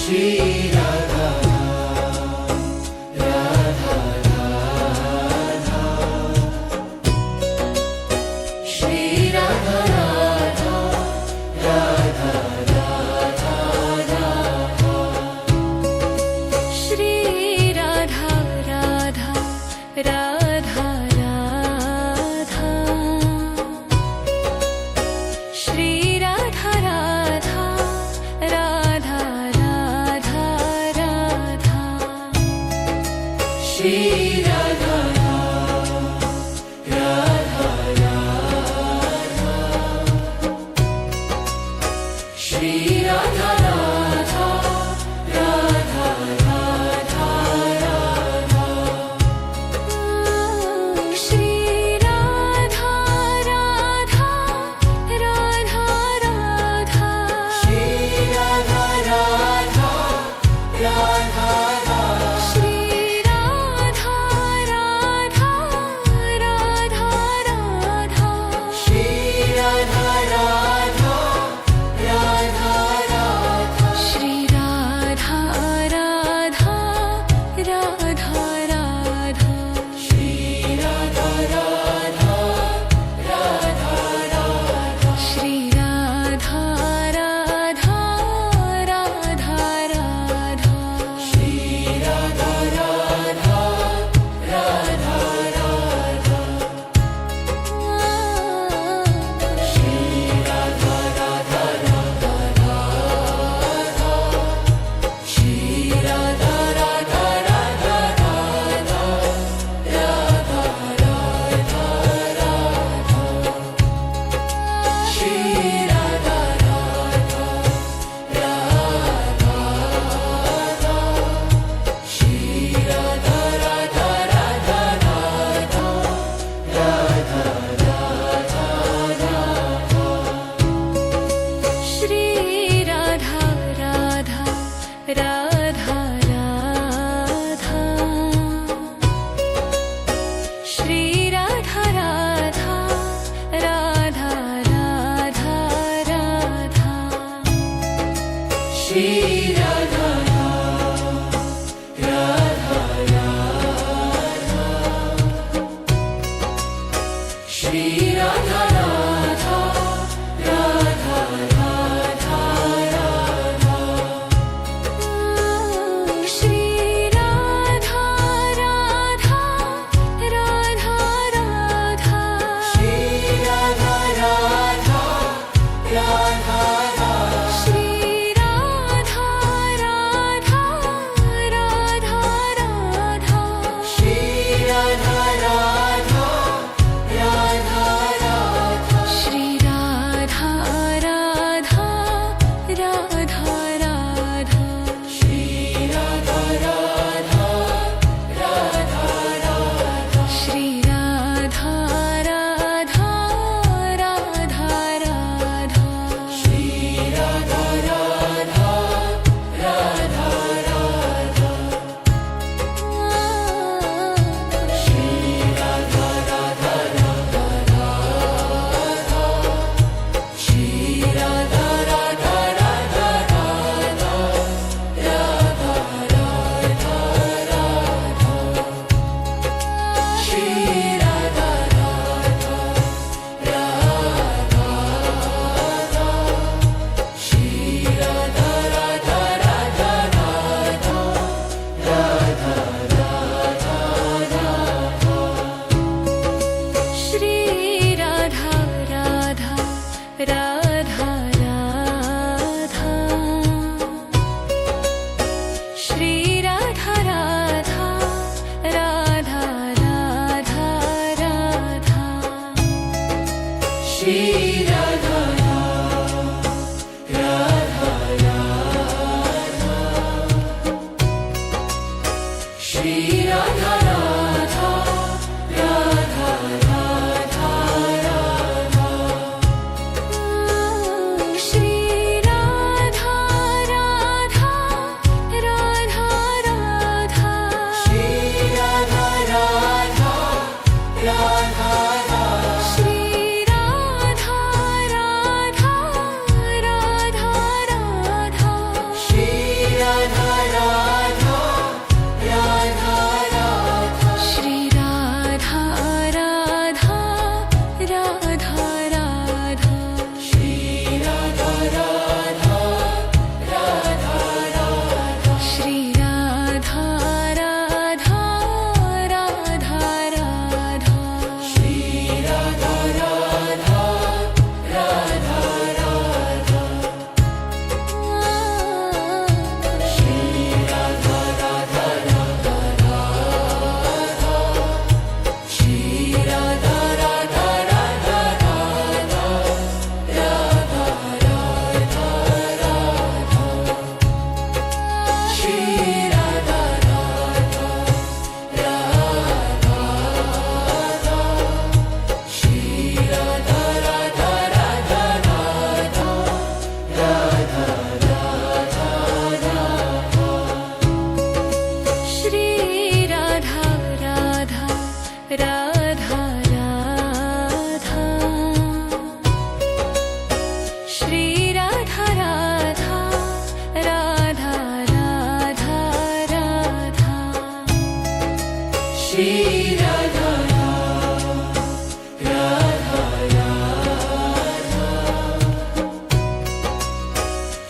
Radha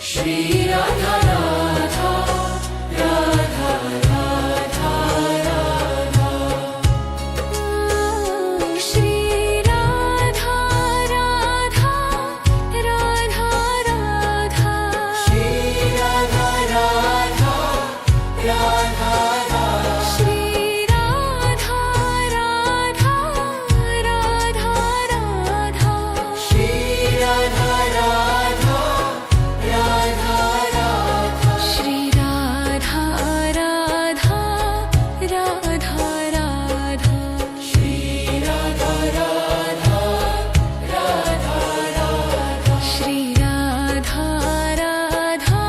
Shri Radha Radha Radha Radha Radha Shri Radha Radha Radha Radha Shri Radha Radha Radha Radha Shri Radha Radha Radha Radha Shri Radha Radha Shri Radha Radha Radha Radha Shri Radha Radha Radha Radha Shri Radha Radha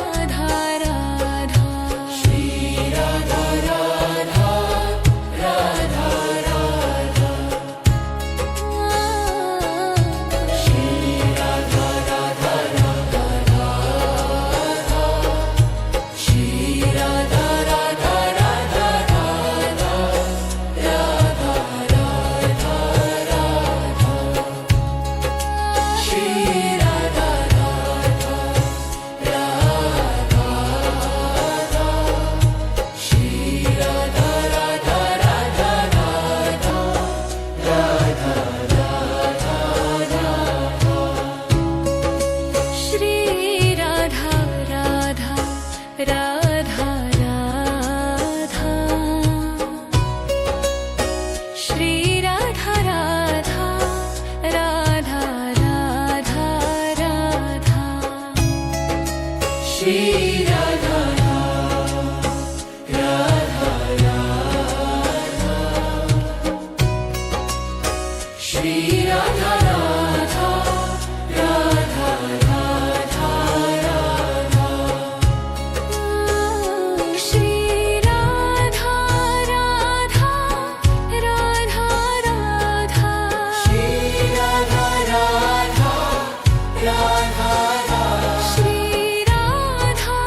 Radha Radha Shri Radha Radha Radha Radha Shri Radha Radha Shri Radha Radha Radha Radha Radha Radha Radha Shri Radha Radha Radha Shri Radha Radha Radha Radha Radha Shri Radha Radha Radha Radha Shri Radha Radha Radha Radha Radha Shri Radha Radha Radha Shri Radha Radha Radha Radha Radha Shri Radha Radha Radha Radha Shri Radha Radha Radha Radha Shri Radha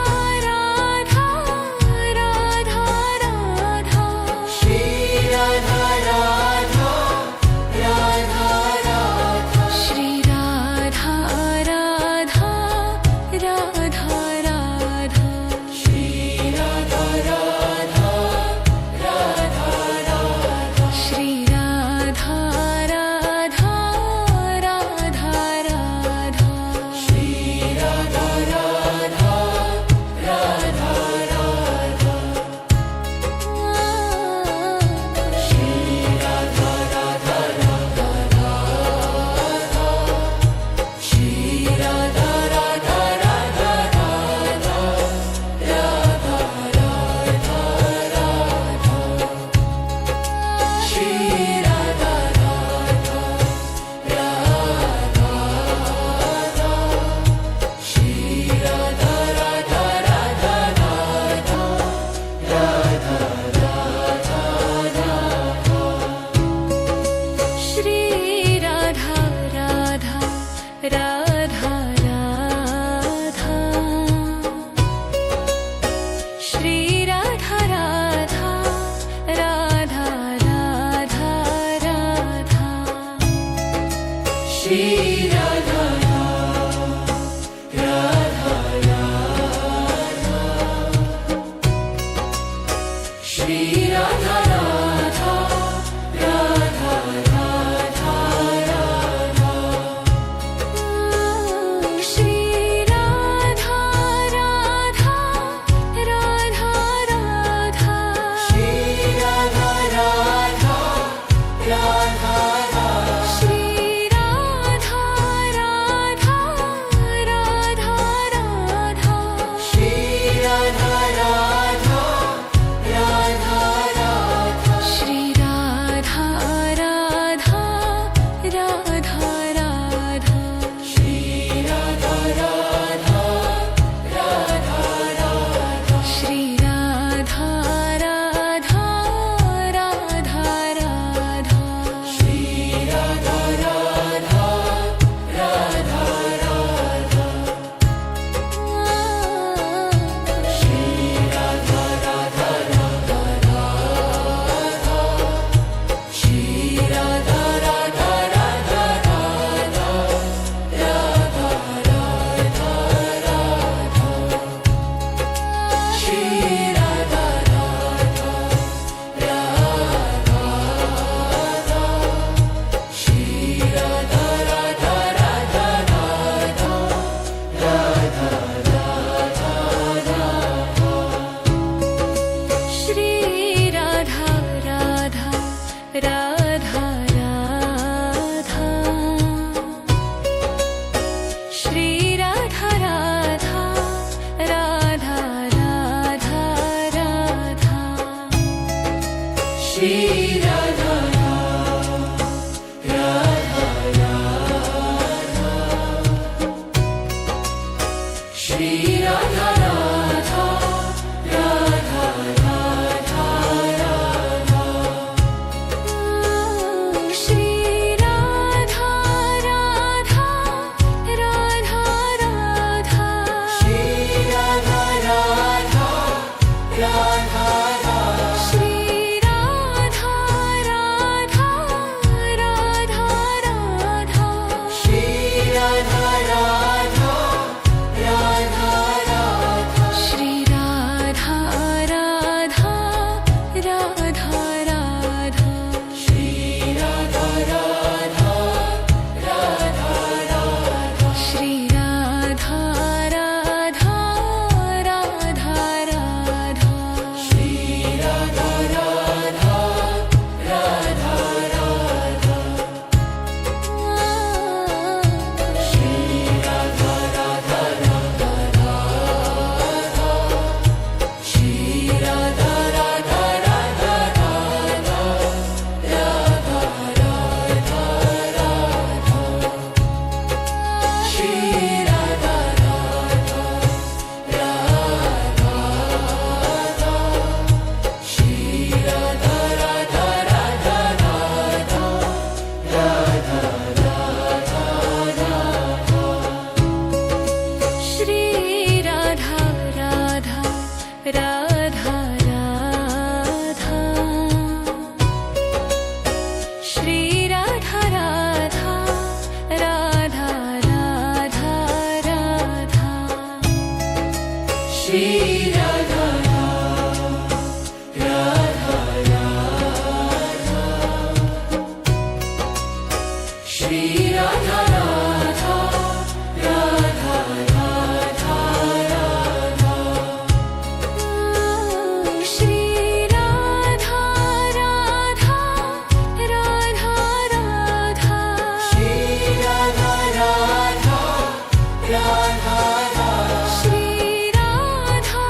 Shri Radha Radha Radha Radha Radha Shri Radha Radha Radha Radha Shri Radha Radha Radha Shri Radha Radha Radha Radha Shri Radha Radha Radha Radha Shri Radha Radha Radha Radha Shri Radha Radha Radha Radha Shri Radha Radha Radha Radha Shri Radha Radha Radha Radha Shri Radha Radha Radha Radha Shri Radha Radha Radha Radha Radha Radha Radha Shri Radha Radha Radha Shri Radha Radha Radha Radha Radha Radha Radha Shri Radha Radha Radha Radha Shri Radha Radha Radha Radha Radha Shri Radha Radha Radha Shri Radha Radha Radha Radha Radha Shri Radha Radha Radha Radha Shri Radha Radha Radha Radha Shri Radha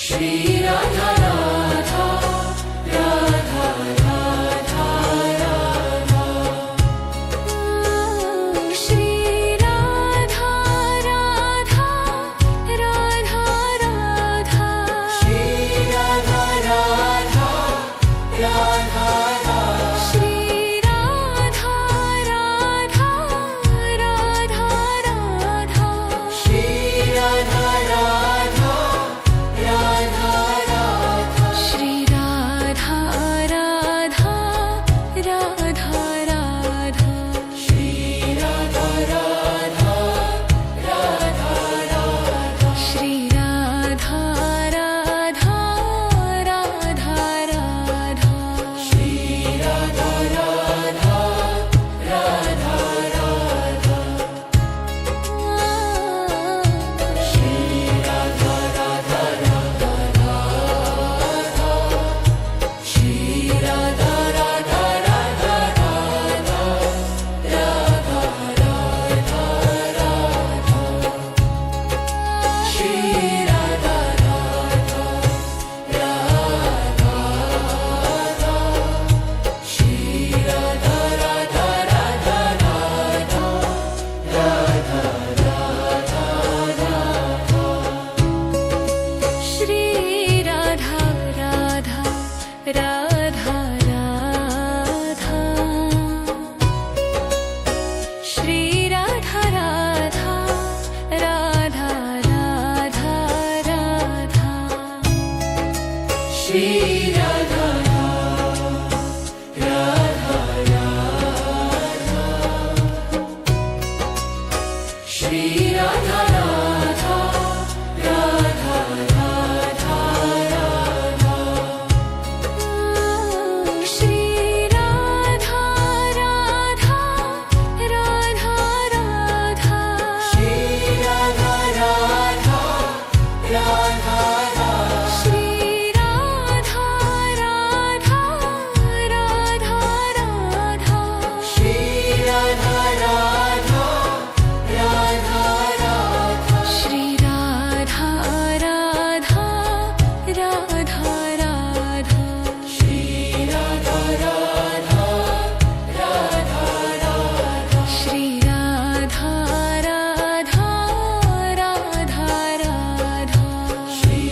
Shri Radha Radha Radha Radha Radha Shri Radha Radha Radha Radha Shri Radha Radha Radha Shri Radha Radha Radha Radha Shri Radha Radha Radha Radha Shri Radha Radha Radha Radha Shri Radha Radha Radha Radha Shri Radha Radha Radha Radha Shri Radha Radha Radha Radha Shri Radha Radha Radha Radha Shri Radha Radha Radha Radha Radha Radha Radha Shri Radha Radha Radha Shri Radha Radha Radha Radha Shri Radha Radha Radha Radha Shri Radha Radha Radha Radha Radha Shri Radha Radha Radha Shri Radha Radha Radha Radha Radha Shri Radha Radha Radha Radha Shri Radha Radha Radha Shri Radha Radha Radha Radha Shri Radha Radha Radha Radha Shri Radha Radha Radha Radha Shri Radha Radha Radha Radha Shri Radha Radha Radha Radha Shri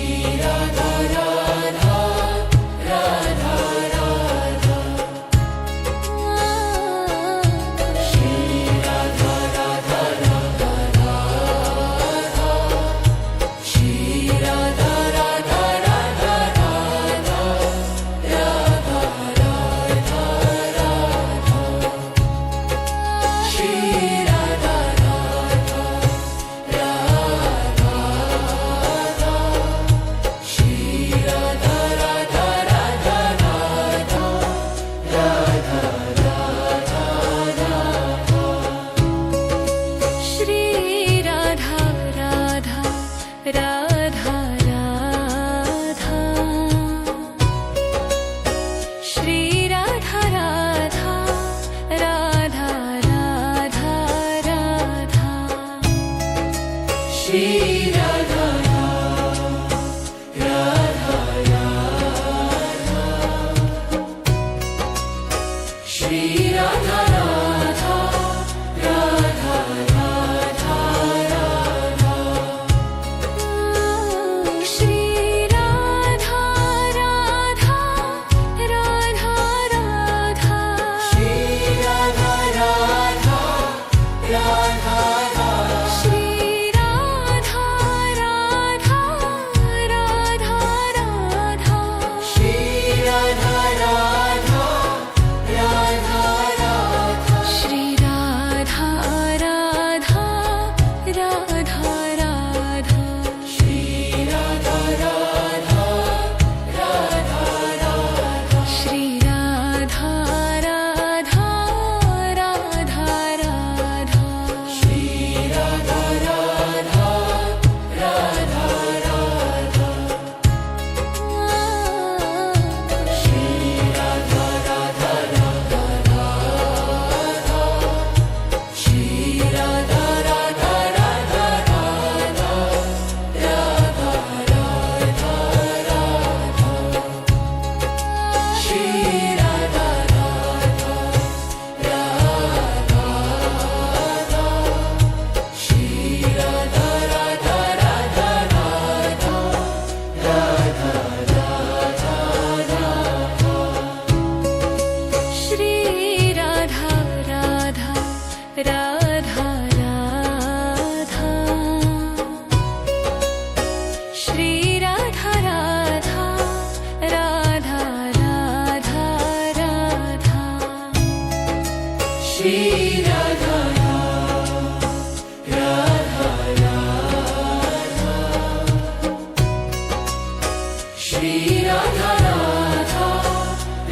Shri Radha Radha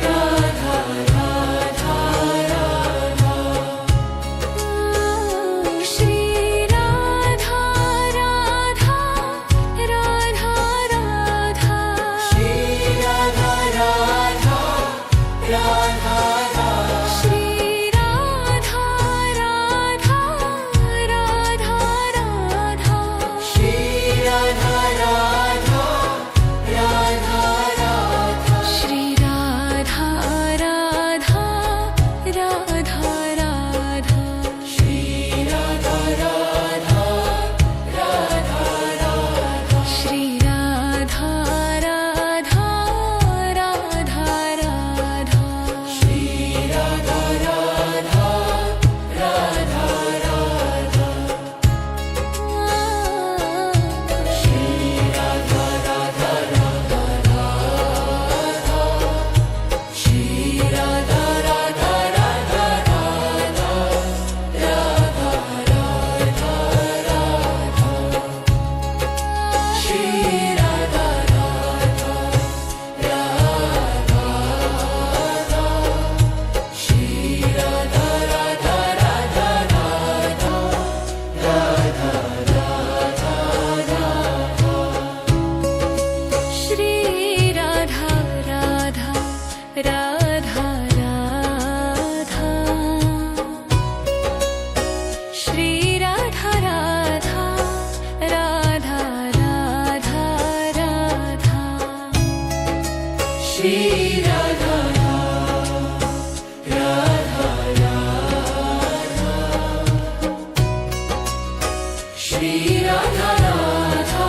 Radha Radha Radha Shri Radha Radha Radha Radha Shri Radha Radha Radha Shri Radha Radha Radha Radha Shri Radha Radha Radha Radha Shri Radha Radha Radha Radha Shri Radha Radha Radha Radha Shri Radha Radha Radha Radha Shri Radha Radha Radha Radha Shri Radha Radha Radha Radha Shri Radha Radha Radha Radha Radha Radha Radha Shri Radha Radha Radha Shri Radha Radha Radha Radha Radha Radha Radha Shri Radha Radha Radha Radha Shri Radha Radha Radha Radha Radha Shri Radha Radha Radha Shri Radha Radha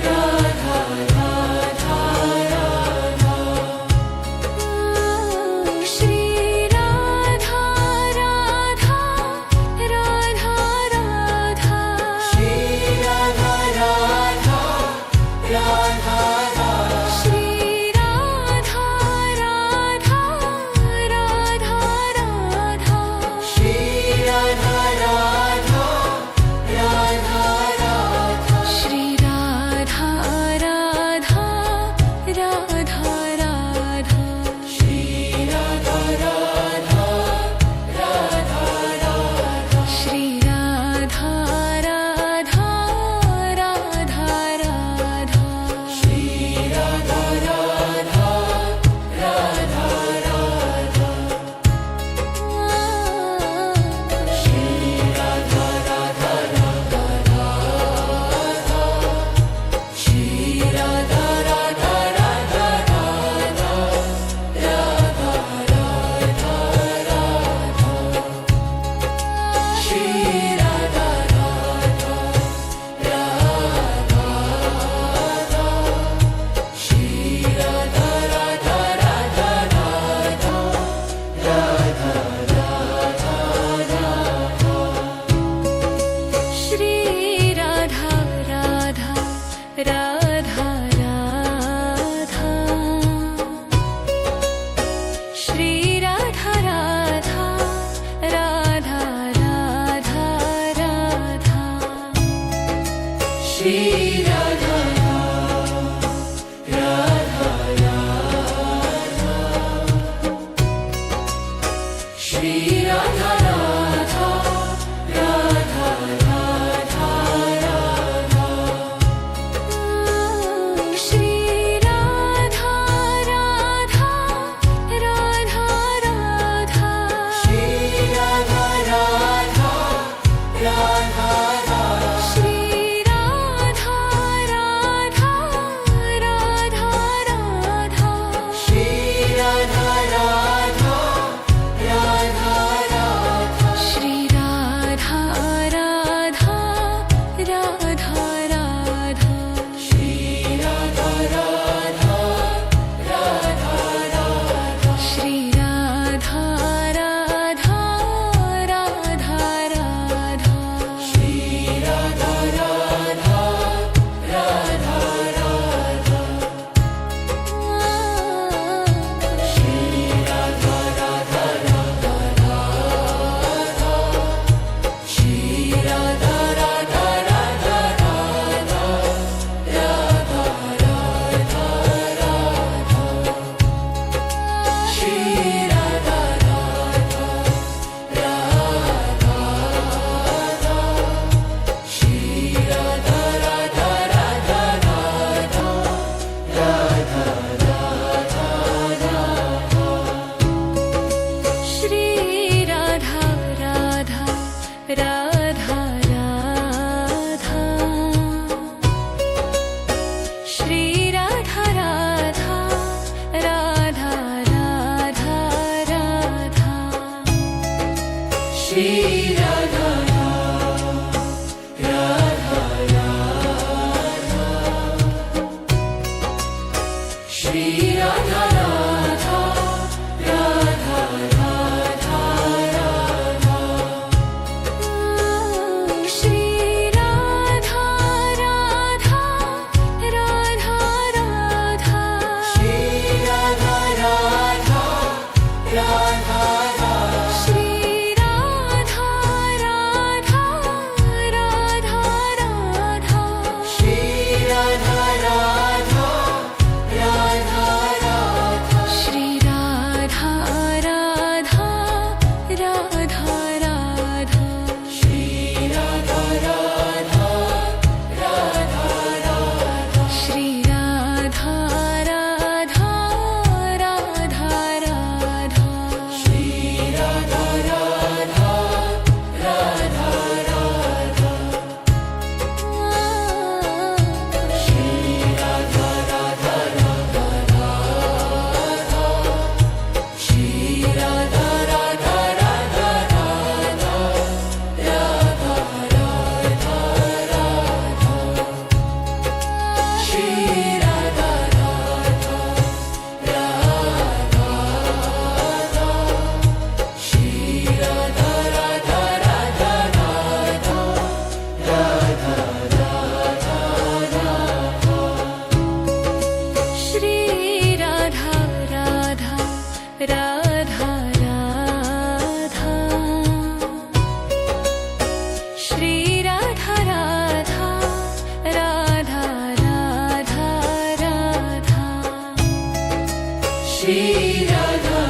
Radha Radha Radha Shri Radha Radha Radha Radha Shri Radha Radha Radha Shri Radha Radha Radha Radha Shri Radha Radha Radha Radha Shri Radha Radha Radha Radha Shri Radha Radha Radha Radha Shri Radha Radha Radha Radha Shri Radha Radha Radha Shri Radha Radha Radha Radha Radha Shri Radha Radha Radha Radha Shri Radha Radha Radha Shri Radha Radha Radha Radha Shri Radha Radha Radha Radha Shri Radha Radha Radha Radha Shri Radha Radha Radha Radha Shri Radha Radha Radha Radha Shri Radha Radha Radha Radha Shri Radha Radha Radha Radha Shri Radha Radha Radha Radha Radha Radha Radha Shri Radha Radha Radha Shri Radha Radha Radha Radha Shri Radha Radha Radha Radha Shri Radha Radha Radha Radha Radha Shri Radha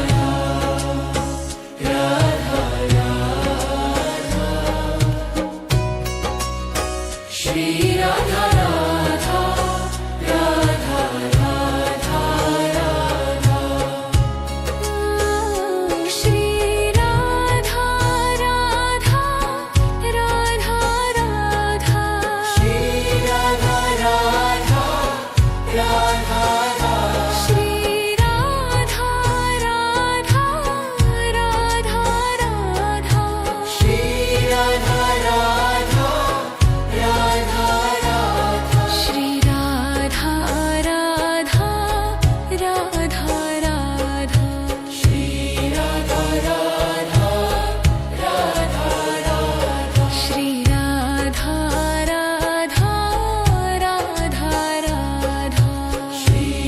Radha Radha Shri Radha Radha Radha Radha Radha Shri Radha Radha Radha Radha Shri Radha Radha Radha Shri Radha Radha Radha Radha Shri Radha Radha Radha Radha Shri Radha Radha Radha Radha Shri Radha Radha Radha Radha Shri Radha Radha Radha Radha Shri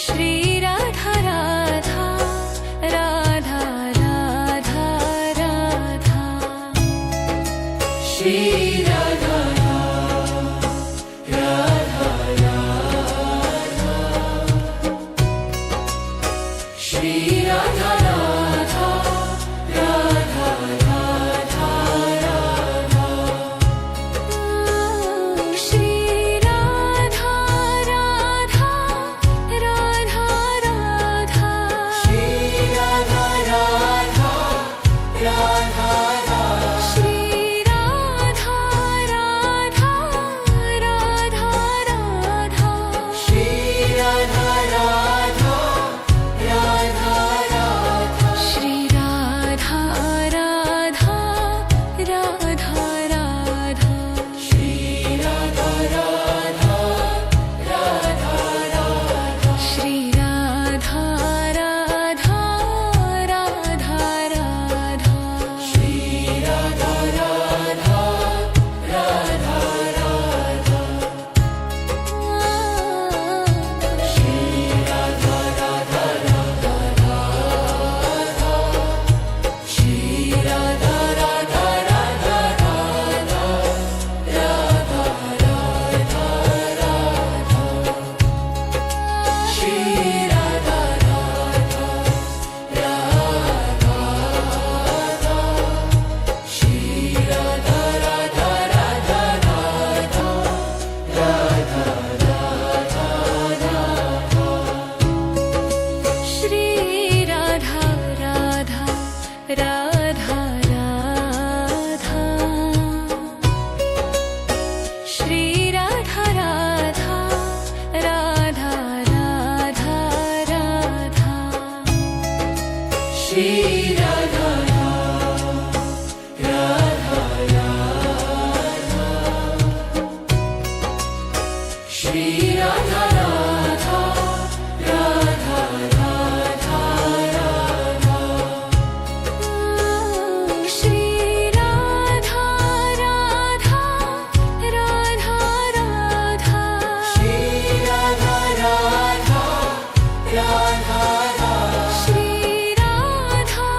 Shri Radha Radha Radha Radha Radha Shri Radha Radha Radha Shri Radha Radha Radha Radha Radha Shri Radha Radha Radha Radha Shri Radha Radha Radha Radha Shri Radha Radha Radha Radha Shri Radha Radha Radha Radha Shri Radha Radha Radha Radha Shri Radha Radha Radha Radha Shri Radha Radha Radha Radha Shri Radha Radha Radha Radha Shri Radha Radha Radha Radha Shri Radha Radha Radha Radha Radha Radha Radha Shri Radha Radha Radha Shri Radha Radha Radha Radha Radha Radha Radha Shri Radha Radha Radha Radha Shri Radha Radha Radha Radha Radha Shri Radha Radha Radha Shri Radha Radha Radha Radha Radha Shri Radha Radha Radha Radha Shri Radha Radha Radha Radha Shri Radha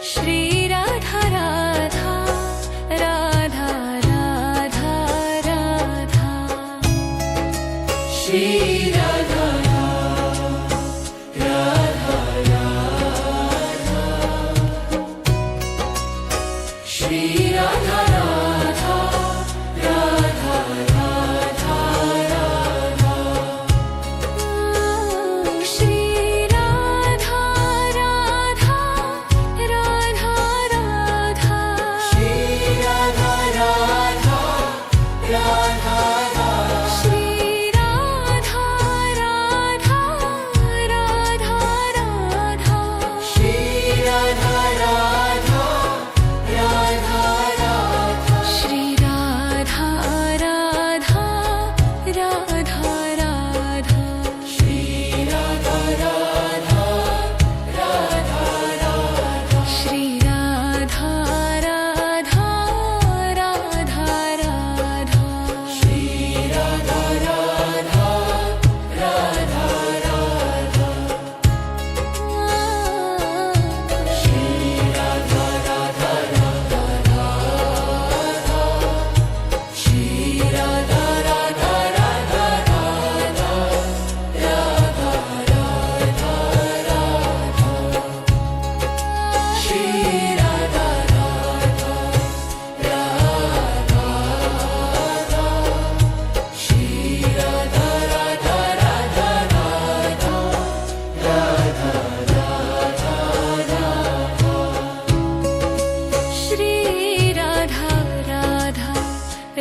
Shri Radha Radha Radha Radha Radha Shri Radha Radha Radha Shri Radha Radha Radha Radha Radha Shri Radha Radha Radha Radha Shri Radha Radha Radha Radha Shri Radha Radha Radha Radha Shri Radha Radha Radha Radha Shri Radha Radha Radha Radha Shri Radha Radha Radha Radha Shri Radha Radha Radha Radha Shri Radha Radha Radha Radha Shri Radha Radha Radha Radha Shri Radha Radha Radha Radha Radha Radha Radha Shri Radha Radha Radha Shri Radha Radha Radha Radha Radha Radha Radha Shri Radha Radha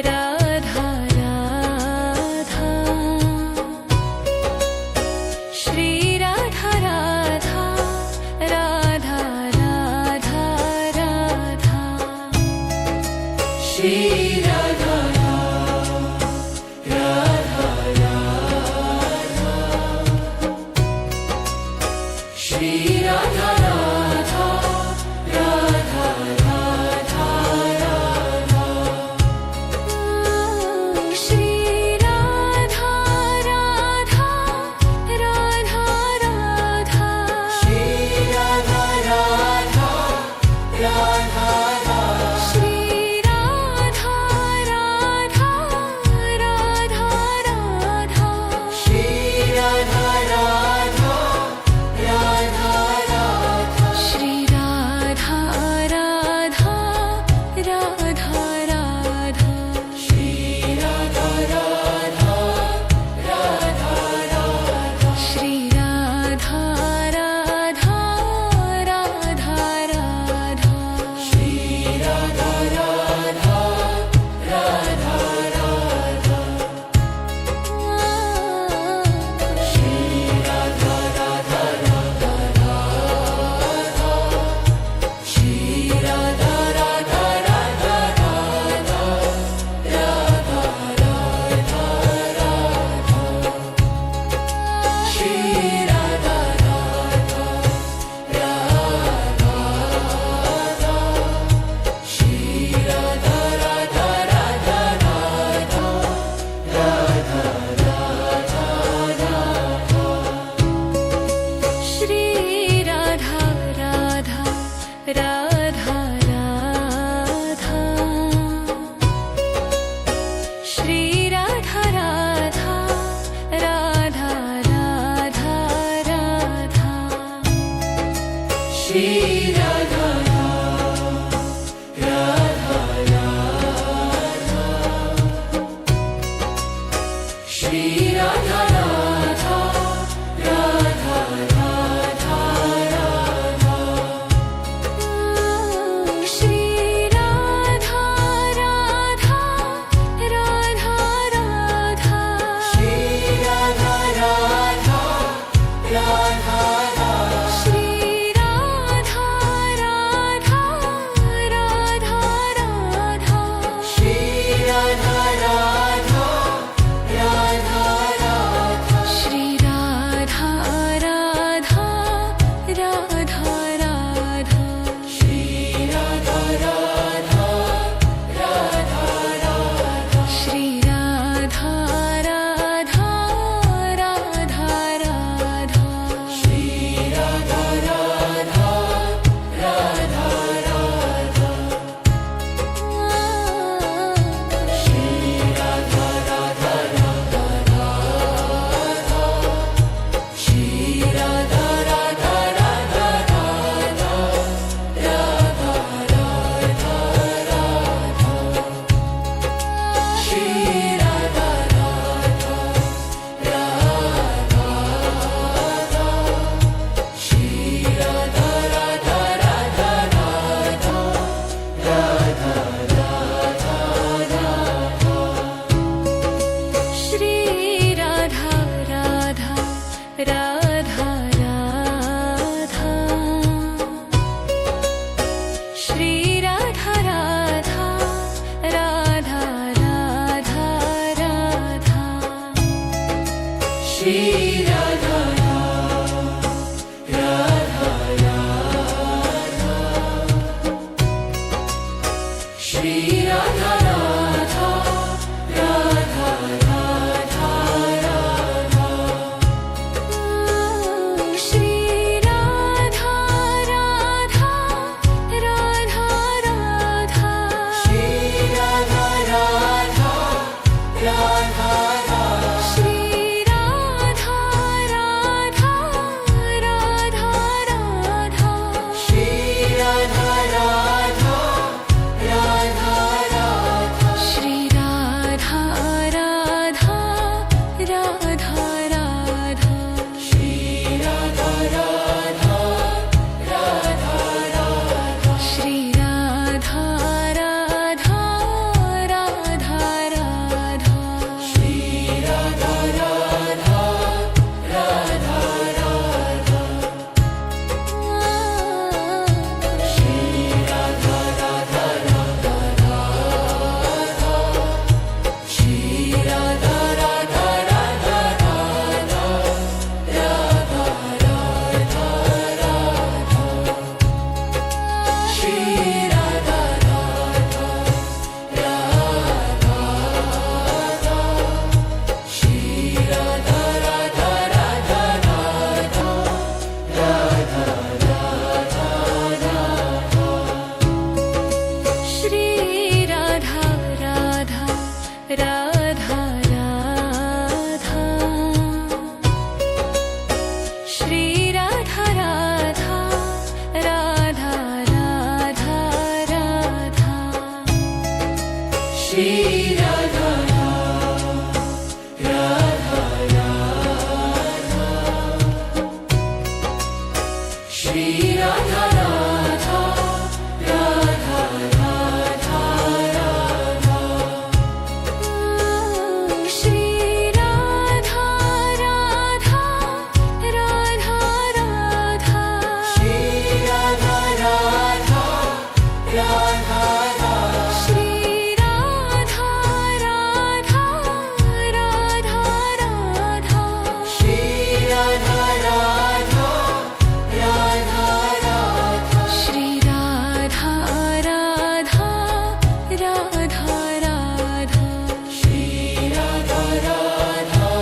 Radha Radha Shri Radha Radha Radha Radha Radha Shri Radha Radha Radha Shri Radha Radha Radha Radha Radha Shri Radha Radha Radha Radha Shri Radha Radha Radha Radha Shri Radha Shri Radha Radha Radha Radha Radha Shri Radha Radha Radha Shri Radha Radha Radha Radha Radha Shri Radha Radha Radha Radha Shri Radha Radha Radha Radha Shri Radha Radha Radha Radha Shri Radha Radha Radha Radha Shri Radha Radha Radha Radha Shri Radha Radha Radha Radha Shri Radha Radha Radha Radha Shri Radha Radha Radha Radha Shri Radha Radha Radha Radha Shri Radha Radha Radha Radha Radha Radha Radha Shri Radha Radha Radha Shri Radha Radha Radha Radha Shri Radha Radha Radha Radha Shri Radha Radha Radha Radha Radha Shri Radha Radha Radha Shri Radha Radha Radha Radha Radha Shri Radha Radha Radha Radha Shri Radha Radha Radha Radha Shri Radha Radha Radha Radha Shri Radha Radha Radha Radha Shri Radha Radha Radha Radha Shri Radha Radha Radha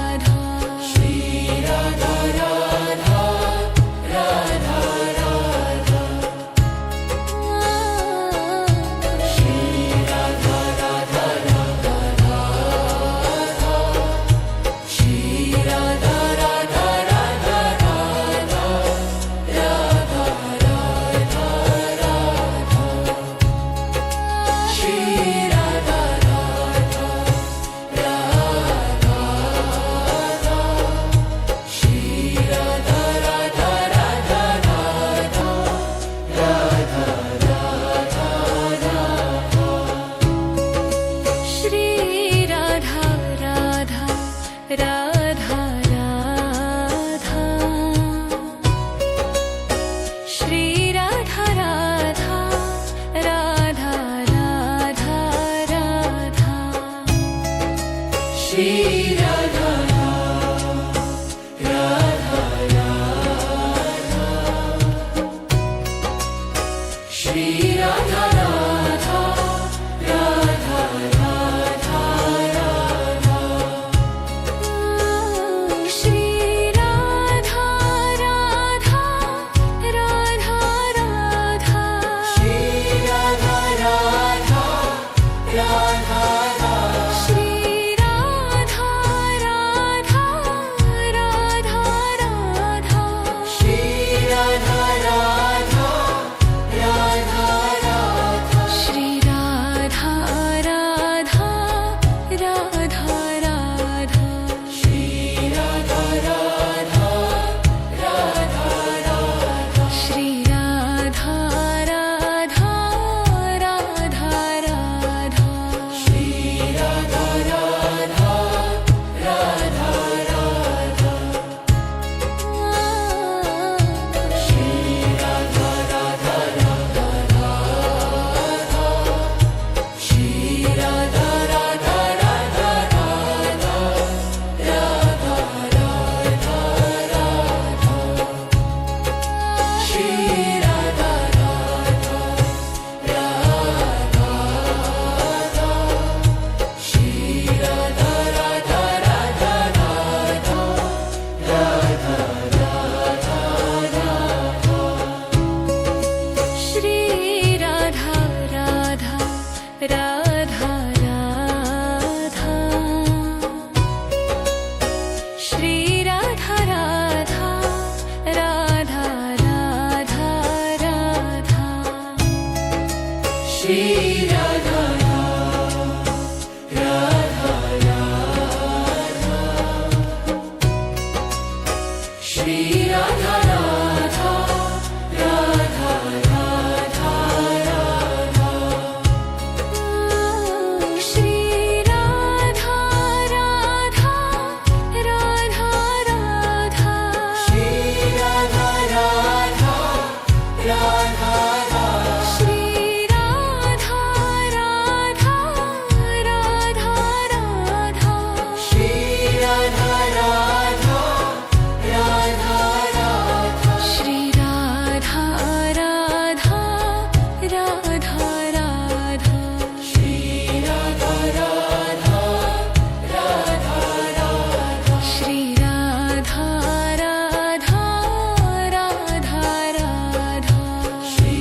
Radha Shri Radha Radha Radha Radha Shri Radha Radha Radha Radha Shri Radha Radha Radha Radha Shri Radha Radha Radha Radha Radha Radha Radha Shri Radha Radha Radha Shri Radha Radha Radha Radha Radha Shri Radha Radha Radha Radha Shri Radha Radha Radha Radha Radha Shri Radha Radha Radha Shri Radha Radha Radha Radha Radha Shri Radha Radha Radha Radha Radha Shri Radha Radha Radha Shri Radha Radha Radha Radha Radha Shri Radha Radha Radha Radha Shri Radha Radha Radha Shri Radha Radha Radha Radha Shri Radha Radha Radha Radha Shri Radha Radha Radha Radha Shri Radha Radha Radha Radha Shri Radha Radha Radha Radha Shri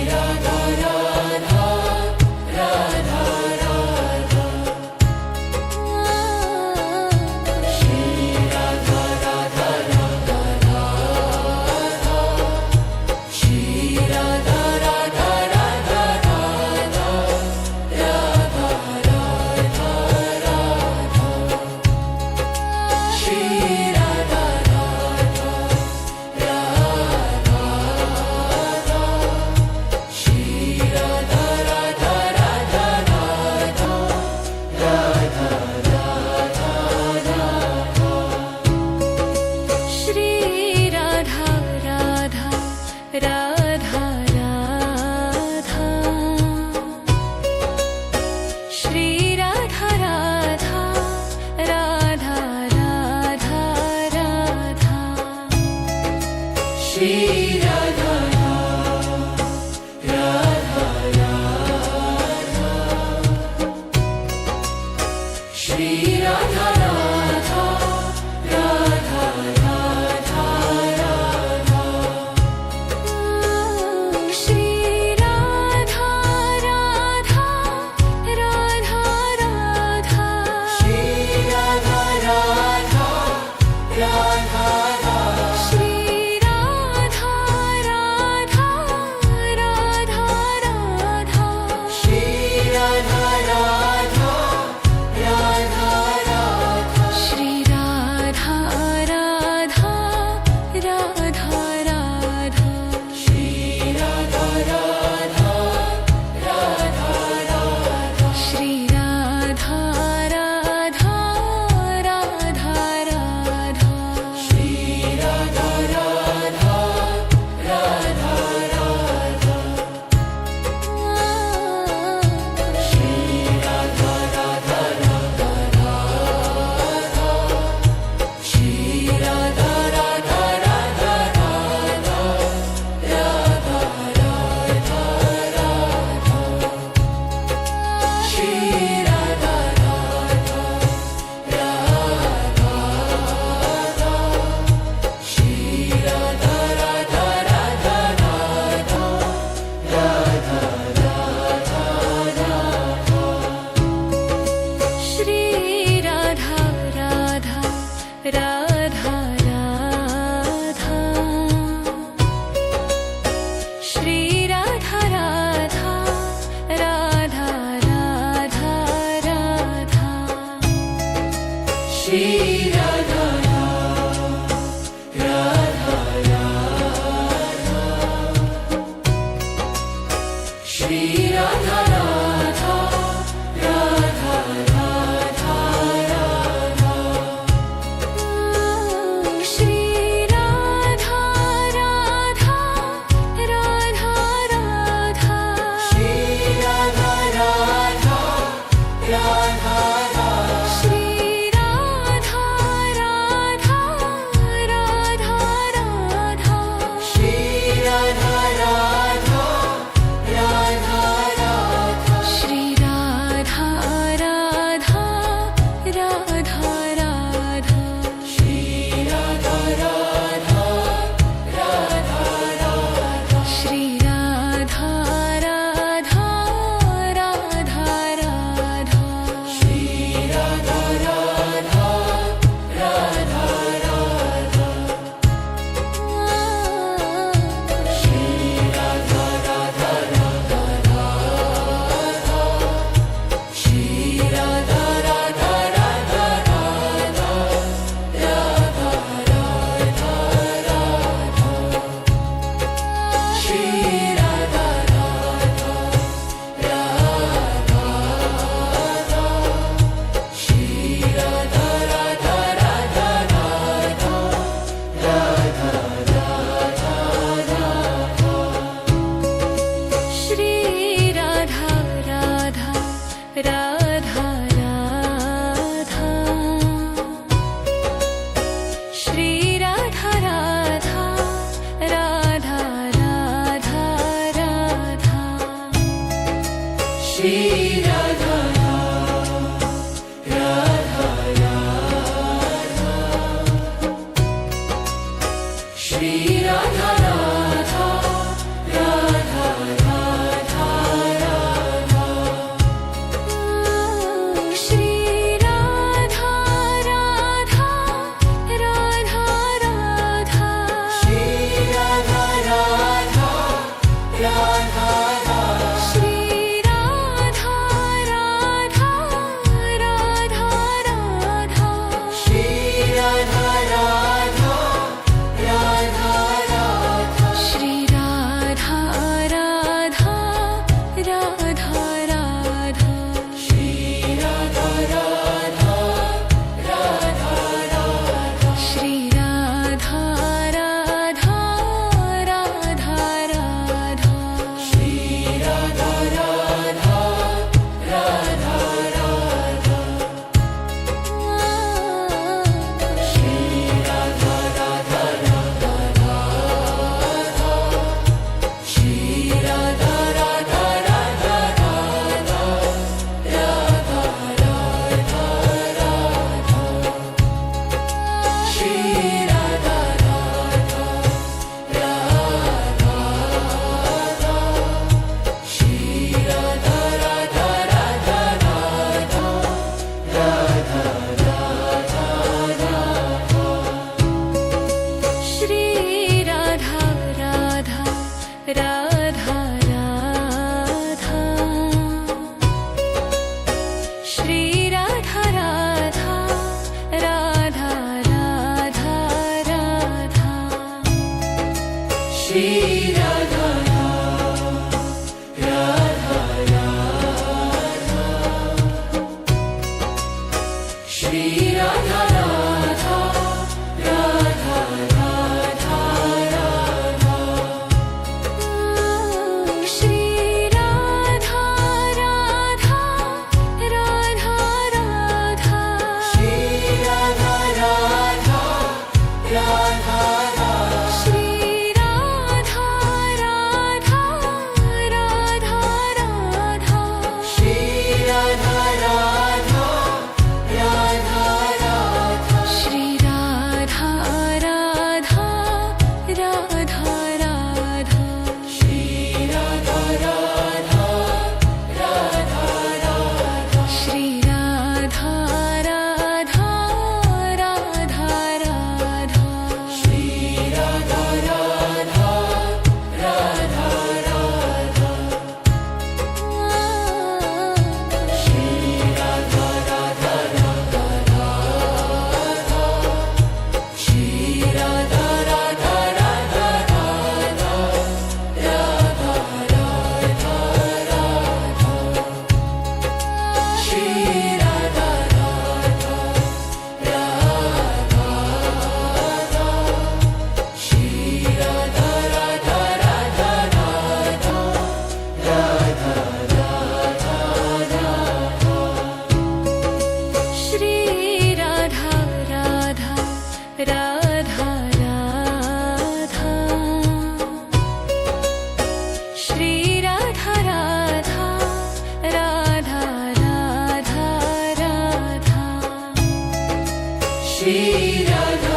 Radha Radha Radha Radha Shri Radha Radha Radha Radha Shri Radha Radha Radha Radha Radha Radha Radha Shri Radha Radha Radha Shri Radha Radha Radha Radha Radha Radha Radha Shri Radha Radha Radha Radha Shri Radha Radha Radha Radha Radha Shri Radha Radha Radha Shri Radha Radha Radha Radha Radha Shri Radha Radha Radha Radha Shri Radha Radha Radha Shri Radha Radha Radha Radha Shri Radha Radha Radha Radha Shri Radha Radha Radha Radha Shri Radha Radha Radha Radha Shri Radha Radha Radha Radha Shri Radha Radha Radha Radha Shri Radha Radha Radha Radha Shri Radha Radha Radha Radha Radha Radha Radha Shri Radha Radha Radha Shri Radha Radha Radha Radha Radha Radha Radha Shri Radha Radha Radha Radha Shri Radha Radha Radha Radha Radha Shri Radha Radha Radha Shri Radha Radha Radha Radha Radha Shri Radha Radha Radha Radha Shri Radha Radha Radha Shri Radha Shri Radha Radha Radha Shri Radha Radha Radha Radha Radha Shri Radha Radha Radha Radha Shri Radha Radha Radha Shri Radha Radha Radha Radha Shri Radha Radha Radha Radha Shri Radha Radha Radha Radha Shri Radha Radha Radha Radha Shri Radha Radha Radha Radha Shri Radha Radha Radha Radha Shri Radha Radha Radha Radha Shri Radha Radha Radha Radha Radha Radha Radha Shri Radha Radha Radha Shri Radha Radha Radha Radha Shri Radha Radha Radha Radha Shri Radha Radha Radha Radha Radha Shri Radha